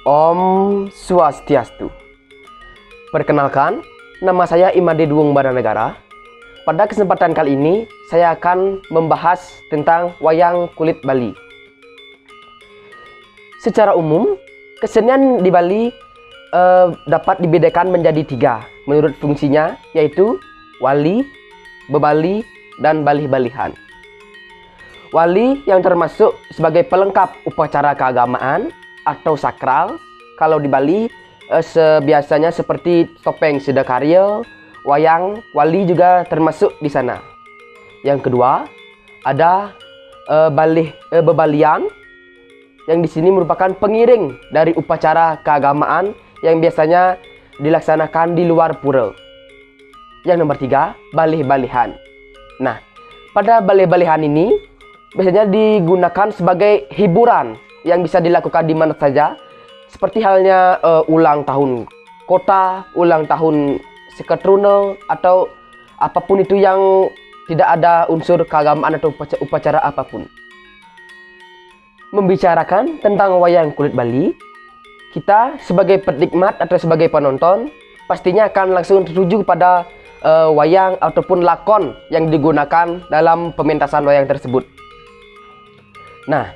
Om Swastiastu. Perkenalkan, nama saya Imade Duung Baranegara. Pada kesempatan kali ini, saya akan membahas tentang wayang kulit Bali. Secara umum, kesenian di Bali dapat dibedakan menjadi 3 menurut fungsinya, yaitu wali, bebali, dan balih-balihan. Wali yang termasuk sebagai pelengkap upacara keagamaan atau sakral. Kalau di Bali biasanya seperti topeng Sidakarya, wayang wali juga termasuk di sana. Yang kedua, ada bebalian yang di sini merupakan pengiring dari upacara keagamaan yang biasanya dilaksanakan di luar pura. Yang nomor 3, balih-balihan. Nah, pada balih-balihan ini biasanya digunakan sebagai hiburan yang bisa dilakukan di mana saja, seperti halnya ulang tahun kota, ulang tahun Seketruna, atau apapun itu yang tidak ada unsur keagamaan atau upacara apapun. Membicarakan tentang wayang kulit Bali, kita sebagai penikmat atau sebagai penonton pastinya akan langsung tertuju pada wayang ataupun lakon yang digunakan dalam pementasan wayang tersebut. Nah,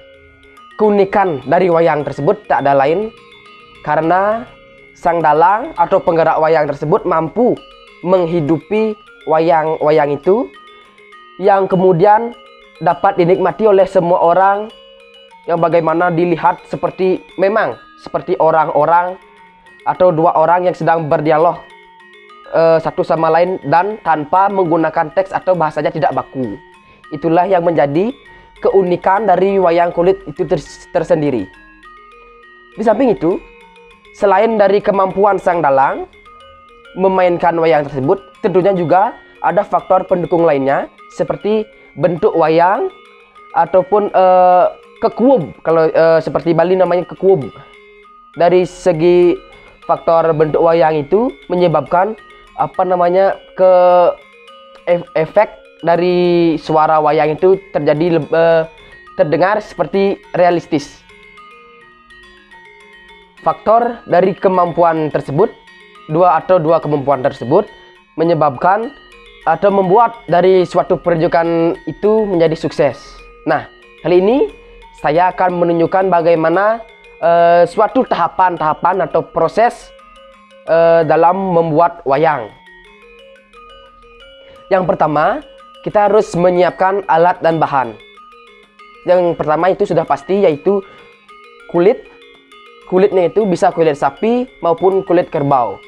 keunikan dari wayang tersebut tak ada lain karena sang dalang atau penggerak wayang tersebut mampu menghidupi wayang-wayang itu yang kemudian dapat dinikmati oleh semua orang, yang bagaimana dilihat seperti orang-orang atau 2 orang yang sedang berdialog satu sama lain dan tanpa menggunakan teks atau bahasanya tidak baku. Itulah yang menjadi keunikan dari wayang kulit itu tersendiri. Di samping itu, selain dari kemampuan sang dalang memainkan wayang tersebut, tentunya juga ada faktor pendukung lainnya seperti bentuk wayang ataupun kekuub. Kalau seperti Bali namanya kekuub. Dari segi faktor bentuk wayang itu menyebabkan efek dari suara wayang itu terdengar seperti realistis. Faktor dari kemampuan tersebut, dua kemampuan tersebut menyebabkan atau membuat dari suatu pertunjukan itu menjadi sukses. Nah, kali ini saya akan menunjukkan bagaimana suatu tahapan-tahapan atau proses dalam membuat wayang. Yang pertama, kita harus menyiapkan alat dan bahan. Yang pertama itu sudah pasti, yaitu kulit. Kulitnya itu bisa kulit sapi maupun kulit kerbau.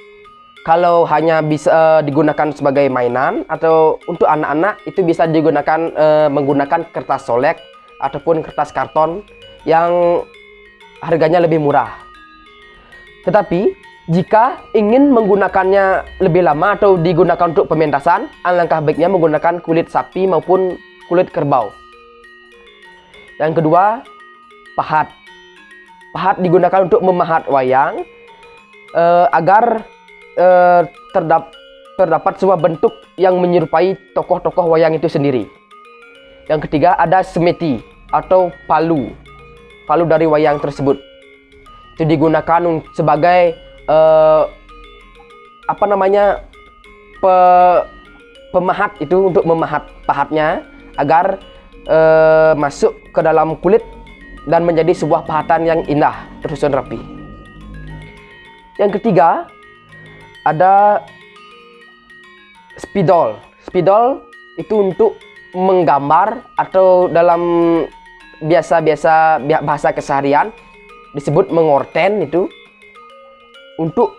Kalau hanya bisa digunakan sebagai mainan atau untuk anak-anak, itu bisa digunakan menggunakan kertas solek ataupun kertas karton yang harganya lebih murah. Tetapi jika ingin menggunakannya lebih lama atau digunakan untuk pementasan, alangkah baiknya menggunakan kulit sapi maupun kulit kerbau. Yang kedua, pahat. Pahat digunakan untuk memahat wayang agar terdapat sebuah bentuk yang menyerupai tokoh-tokoh wayang itu sendiri. Yang ketiga, ada semeti atau palu. Palu dari wayang tersebut. Itu digunakan sebagai pemahat, itu untuk memahat pahatnya agar masuk ke dalam kulit dan menjadi sebuah pahatan yang indah, tersusun rapi. Yang ketiga, ada spidol. Spidol itu untuk menggambar atau dalam bahasa keseharian disebut mengorten, itu untuk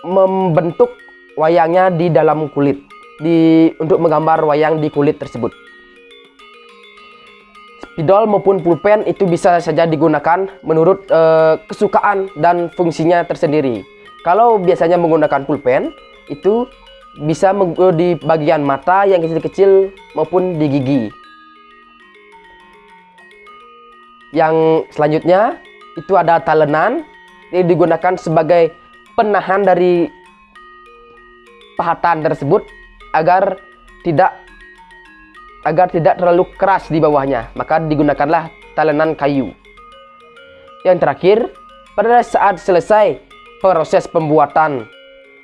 membentuk wayangnya di dalam kulit, untuk menggambar wayang di kulit tersebut. Spidol maupun pulpen itu bisa saja digunakan menurut kesukaan dan fungsinya tersendiri. Kalau biasanya menggunakan pulpen, itu bisa di bagian mata yang kecil-kecil maupun di gigi. Yang selanjutnya itu ada talenan, ini digunakan sebagai penahan dari pahatan tersebut agar tidak terlalu keras di bawahnya, maka digunakanlah talenan kayu. Yang terakhir Pada saat selesai proses pembuatan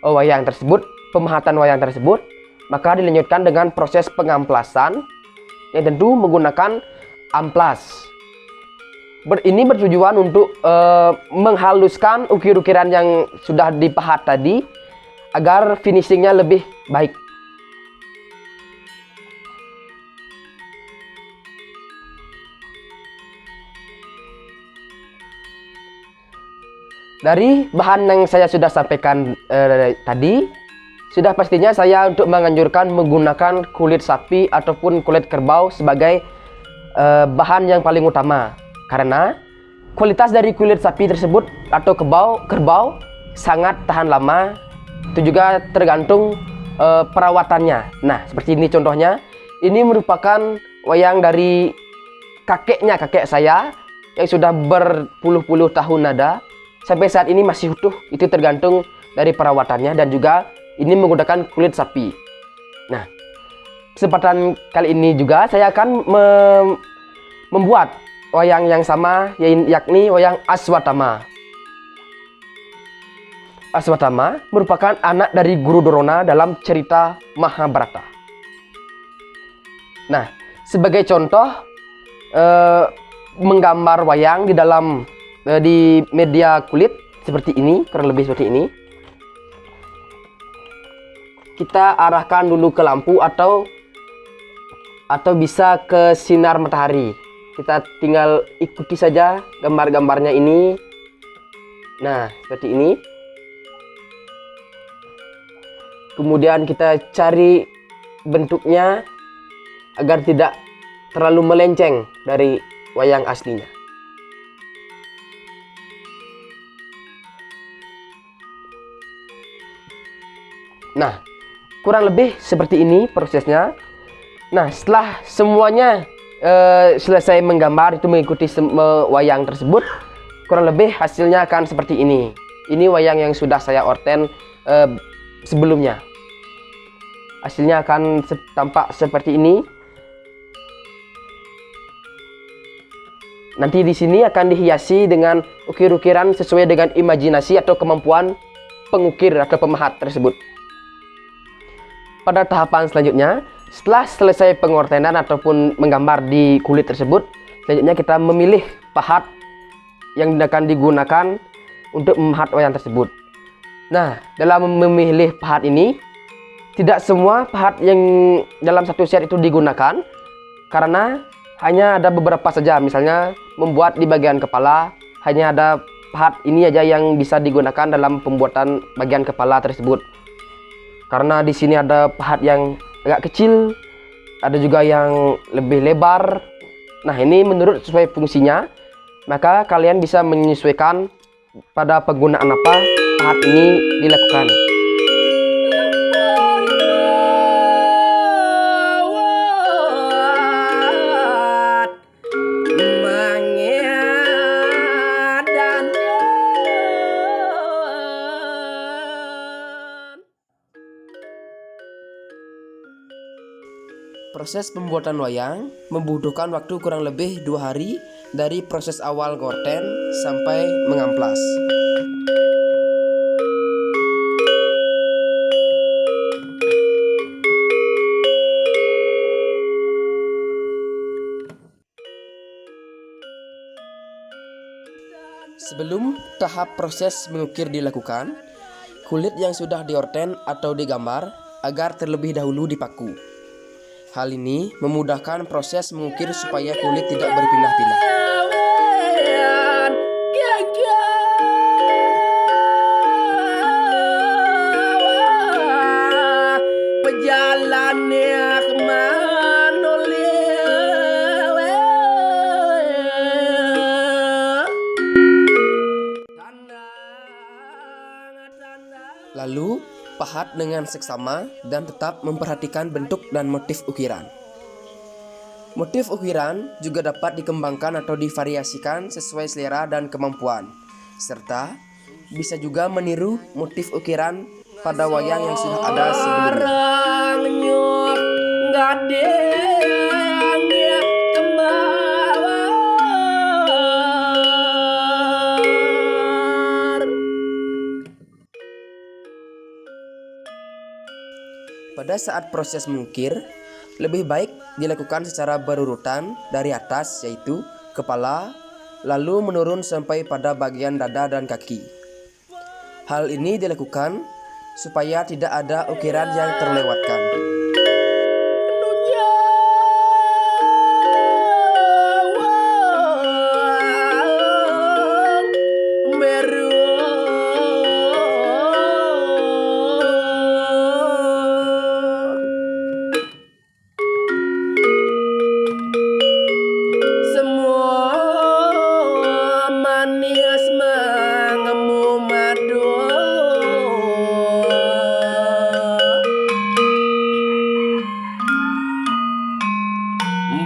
wayang tersebut, pemahatan wayang tersebut, maka dilanjutkan dengan proses pengamplasan yang tentu menggunakan amplas. Ini bertujuan untuk menghaluskan ukir-ukiran yang sudah dipahat tadi agar finishingnya lebih baik. Dari bahan yang saya sudah sampaikan tadi, sudah pastinya saya untuk menganjurkan menggunakan kulit sapi ataupun kulit kerbau sebagai bahan yang paling utama. Karena kualitas dari kulit sapi tersebut atau kerbau sangat tahan lama. Itu juga tergantung perawatannya. Nah, seperti ini contohnya. Ini merupakan wayang dari kakek saya yang sudah berpuluh-puluh tahun ada. Sampai saat ini masih utuh. Itu tergantung dari perawatannya dan juga ini menggunakan kulit sapi. Nah, kesempatan kali ini juga saya akan membuat wayang yang sama, yakni wayang Aswatama. Aswatama merupakan anak dari Guru Dorona dalam cerita Mahabharata. Nah, sebagai contoh menggambar wayang di dalam di media kulit seperti ini, kurang lebih seperti ini. Kita arahkan dulu ke lampu atau bisa ke sinar matahari. Kita tinggal ikuti saja gambar-gambarnya ini. Nah, seperti ini. Kemudian kita cari bentuknya agar tidak terlalu melenceng dari wayang aslinya. Nah, kurang lebih seperti ini prosesnya. Nah, setelah semuanya selesai menggambar, itu mengikuti wayang tersebut, kurang lebih hasilnya akan seperti ini. Ini wayang yang sudah saya orten sebelumnya. Hasilnya akan tampak seperti ini. Nanti di sini akan dihiasi dengan ukir-ukiran sesuai dengan imajinasi atau kemampuan pengukir atau pemahat tersebut. Pada tahapan selanjutnya, setelah selesai pengortenan ataupun menggambar di kulit tersebut, selanjutnya kita memilih pahat yang akan digunakan untuk memahat wayang tersebut. Nah, dalam memilih pahat ini, tidak semua pahat yang dalam satu set itu digunakan, karena hanya ada beberapa saja. Misalnya membuat di bagian kepala, hanya ada pahat ini aja yang bisa digunakan dalam pembuatan bagian kepala tersebut. Karena di sini ada pahat yang agak kecil, ada juga yang lebih lebar. Nah, ini menurut sesuai fungsinya, maka kalian bisa menyesuaikan pada penggunaan apa pahat ini dilakukan. Proses pembuatan wayang membutuhkan waktu kurang lebih 2 hari dari proses awal ngorten sampai mengamplas. Sebelum tahap proses mengukir dilakukan, kulit yang sudah diorten atau digambar agar terlebih dahulu dipaku. Hal ini memudahkan proses mengukir supaya kulit tidak berpindah-pindah. Lalu, pahat dengan seksama dan tetap memperhatikan bentuk dan motif ukiran. Motif ukiran juga dapat dikembangkan atau divariasikan sesuai selera dan kemampuan, serta bisa juga meniru motif ukiran pada wayang yang sudah ada sebelumnya. Pada saat proses mengukir, lebih baik dilakukan secara berurutan dari atas, yaitu kepala, lalu menurun sampai pada bagian dada dan kaki. Hal ini dilakukan supaya tidak ada ukiran yang terlewatkan.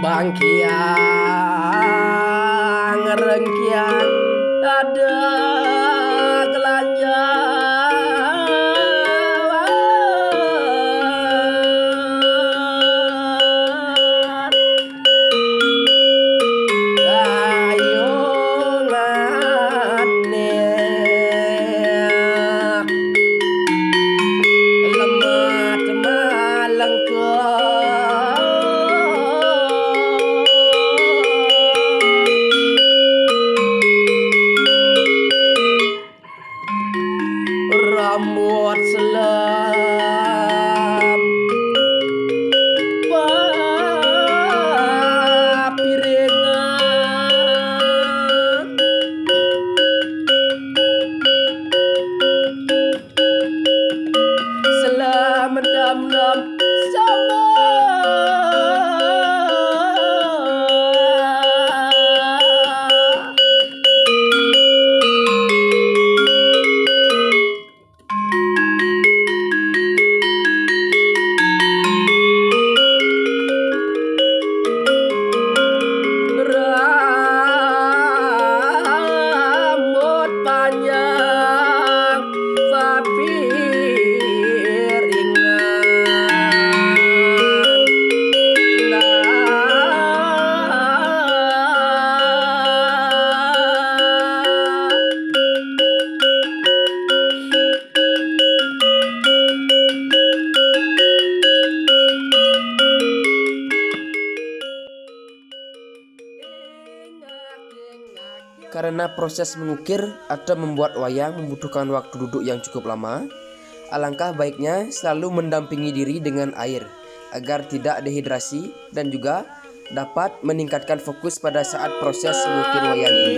Bangkiang rengkiang ada gelanjang kayungane lemat malengkong rambut selam papiringan selam dam-dam sama Karena proses mengukir atau membuat wayang membutuhkan waktu duduk yang cukup lama, alangkah baiknya selalu mendampingi diri dengan air agar tidak dehidrasi dan juga dapat meningkatkan fokus pada saat proses mengukir wayang ini.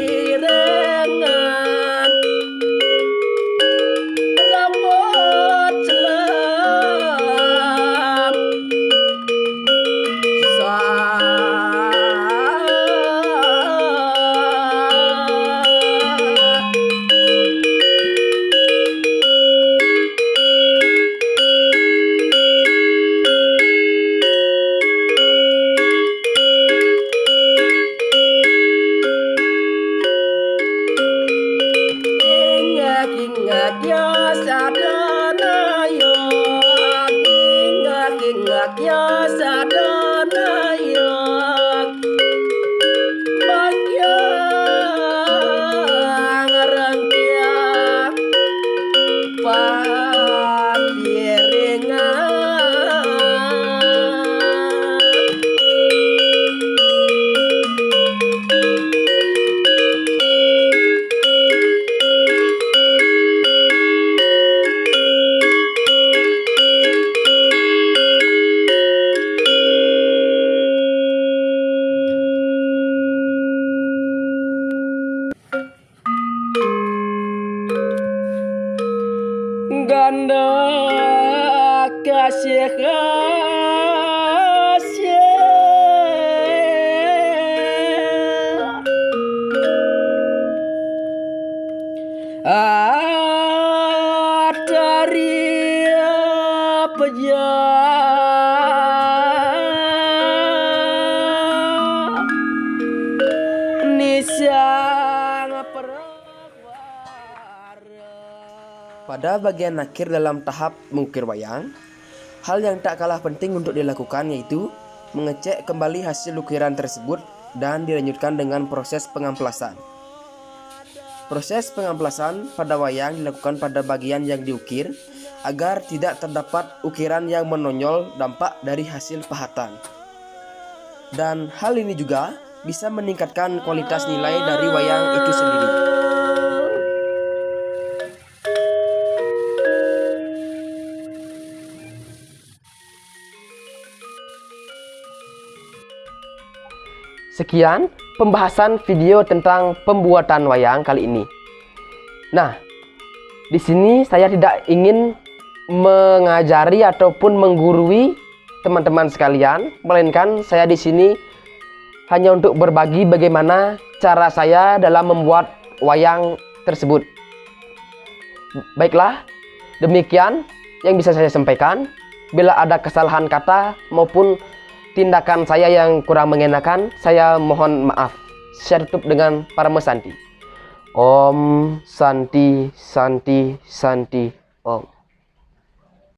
Ganda kasih dari pejam nisang Pada bagian akhir dalam tahap mengukir wayang, hal yang tak kalah penting untuk dilakukan yaitu mengecek kembali hasil ukiran tersebut dan dilanjutkan dengan proses pengamplasan. Proses pengamplasan pada wayang dilakukan pada bagian yang diukir agar tidak terdapat ukiran yang menonjol dampak dari hasil pahatan. Dan hal ini juga bisa meningkatkan kualitas nilai dari wayang itu sendiri. Sekian pembahasan video tentang pembuatan wayang kali ini. Nah, di sini saya tidak ingin mengajari ataupun menggurui teman-teman sekalian, melainkan saya di sini hanya untuk berbagi bagaimana cara saya dalam membuat wayang tersebut. Baiklah, demikian yang bisa saya sampaikan. Bila ada kesalahan kata maupun tindakan saya yang kurang mengenakan, saya mohon maaf. Saya tutup dengan Parama Santi. Om Santi Santi Santi Om.